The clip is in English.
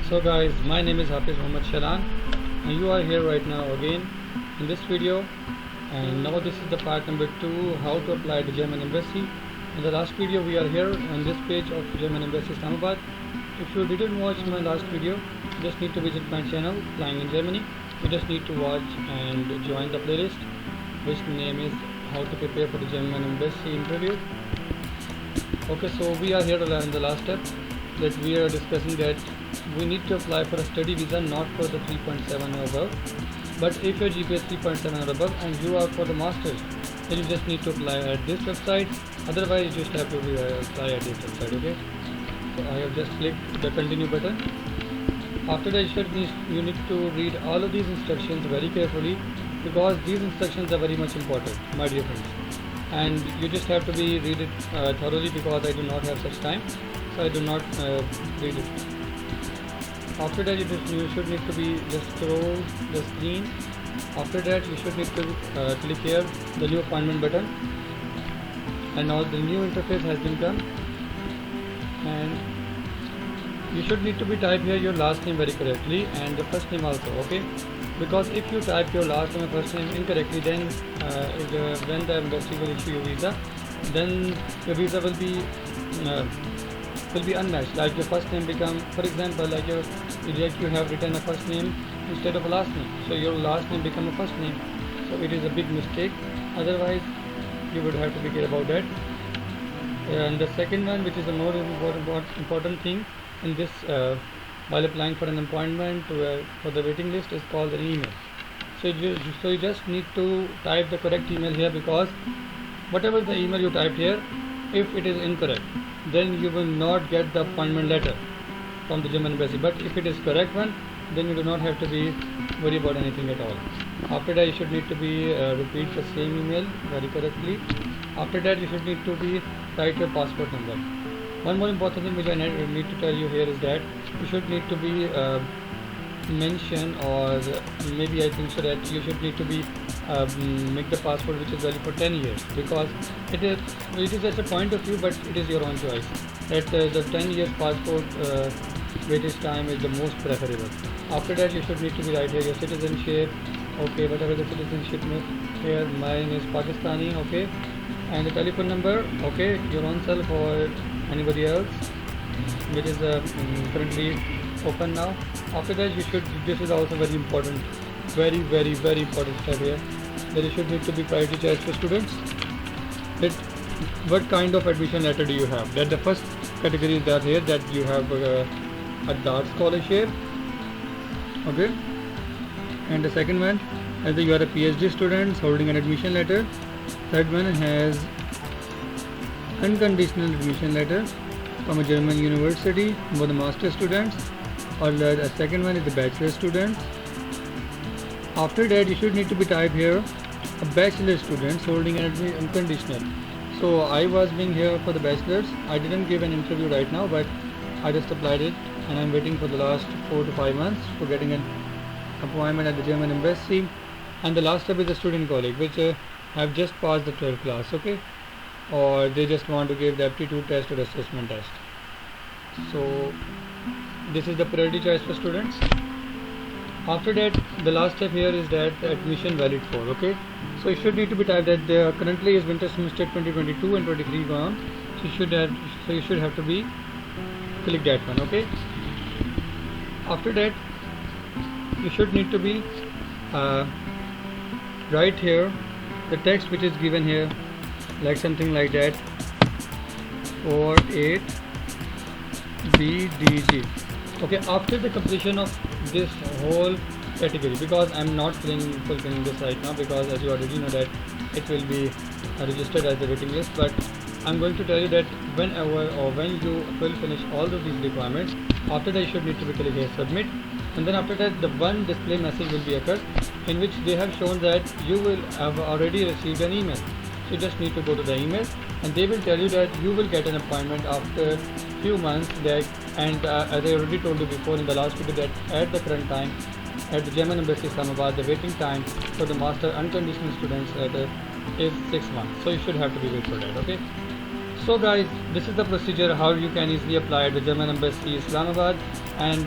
So guys, my name is Hafiz Muhammad Shalan and you are here right now again in this video, and now this is the part number 2, how to apply to German Embassy. In the last video we are here on this page of German Embassy Islamabad. If you didn't watch my last video, you just need to visit my channel Flying in Germany. You just need to watch and join the playlist which name is how to prepare for the German Embassy interview. Okay, so we are here in the last step that we are discussing that we need to apply for a study visa not for the 3.7 or above, but if your GPA is 3.7 or above and you are for the masters, then you just need to apply at this website. Otherwise you just have to apply at this website. Okay, so I have just clicked the continue button. After that you need to read all of these instructions very carefully, because these instructions are very much important, my dear friends, and you just have to read it thoroughly, because I do not have such time, so I do not read it. After that you should need to just scroll the screen. After that you should need to click here the new appointment button, and now the new interface has been come, and you should need to type here your last name very correctly and the first name also. Okay, because if you type your last name and first name incorrectly, then when the embassy will issue your visa, then your visa will be unmatched. Like your first name become, for example, like you have written a first name instead of a last name, so your last name become a first name, so it is a big mistake. Otherwise you would have to be careful about that. And the second one, which is the more important thing in this while applying for an appointment for the waiting list, is called an email. So you just need to type the correct email here, because whatever the email you typed here, if it is incorrect, then you will not get the appointment letter from the German embassy. But if it is correct one, then you do not have to be worried about anything at all. After that you should need to repeat the same email very correctly. After that you should need to write your passport number. One more important thing which I need to tell you here is that you should need to mention, or maybe I think so, that you should need to make the passport which is valid for 10 years, because it is at a point of view, but it is your own choice that the 10 years passport waitage time is the most preferable. After that you should need to write here your citizenship. Okay, whatever the citizenship here, mine is Pakistani. Okay, and the telephone number. Okay, your own self or anybody else, which is currently open now. After that this is also very important, very important step here, that you should need to be priority choice for students. That what kind of admission letter do you have? That the first category is that here, that you have a DART scholarship. Okay, and the second one is that you are a PhD student holding an admission letter. Third one has unconditional admission letter from a German university for the master students, or the second one is the bachelor students. After that you should need to type here a bachelor students holding an unconditional. So I was being here for the bachelors. I didn't give an interview right now, but I just applied it, and I'm waiting for the last 4 to 5 months for getting an appointment at the German embassy. And the last step is the student colleague, which have just passed the 12th class. Okay, or they just want to give the aptitude test or assessment test. So this is the priority choice for students. After that the last step here is that the admission valid for. Okay, so it should need to be typed that there currently is winter semester 2022 and 23 gone, so you should have to click that one. Okay, after that you should need to write here the text which is given here, like something like that, 48 BDG. Okay, after the completion of this whole category, because I'm not fulfilling this right now, because as you already know that it will be registered as the waiting list, but I'm going to tell you that whenever or when you will finish all of these requirements, after that you should need to click here submit, and then after that the one display message will be occurred in which they have shown that you will have already received an email. So you just need to go to the email, and they will tell you that you will get an appointment after few months. And as I already told you before in the last video, that at the current time at the German Embassy Islamabad, the waiting time for the master unconditional students is 6 months. So you should have to be wait for that. Okay, so guys, this is the procedure how you can easily apply at the German Embassy Islamabad. And